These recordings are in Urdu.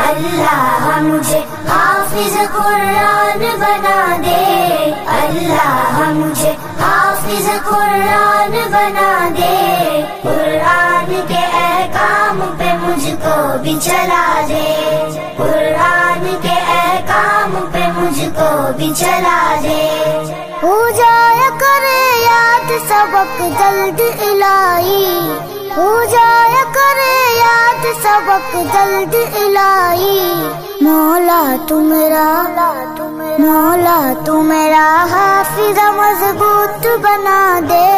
اللہ مجھے حافظ قرآن بنا دے، اللہ مجھے حافظ قرآن بنا دے، قرآن کے احکام پہ مجھ کو بھی چلا دے، قرآن کے احکام پہ مجھ کو بھی چلا دے۔ ہو جایا کرے یاد سبق جلد الہی، ہو جایا کرے یاد سبق جلد الہی، مولا تو میرا حافظ مضبوط بنا دے،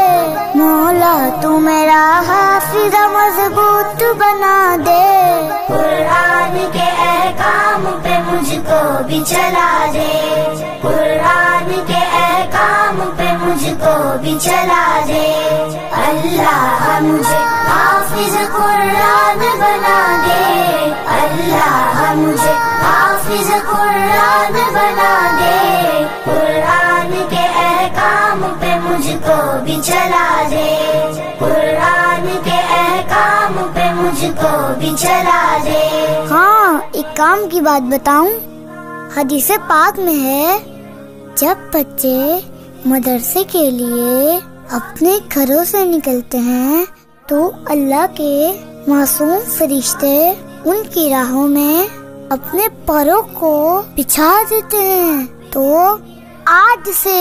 مولا تو میرا حافظ مضبوط بنا دے، قرآن کے احکام پہ مجھ کو بھی چلا دے، قرآن کے احکام پہ مجھ کو بھی چلا دے۔ اللہ مجھے حافظ قرآن بنا دے، اللہ مجھے حافظ قرآن بنا دے، قرآن کے احکام پہ مجھ کو بھی چلا دے، قرآن کے احکام پہ مجھ کو بھی چلا دے۔ ہاں، ایک کام کی بات بتاؤں، حدیث پاک میں ہے جب بچے مدرسے کے لیے اپنے گھروں سے نکلتے ہیں تو اللہ کے معصوم فرشتے ان کی راہوں میں اپنے پروں کو بچھا دیتے ہیں۔ تو آج سے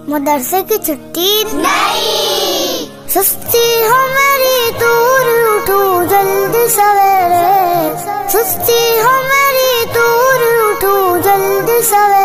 مدرسے کی چھٹی نہیں، سستی ہو میری دور اٹھو جلد سویرے، سستی ہو میری دور اٹھو جلد سویرے۔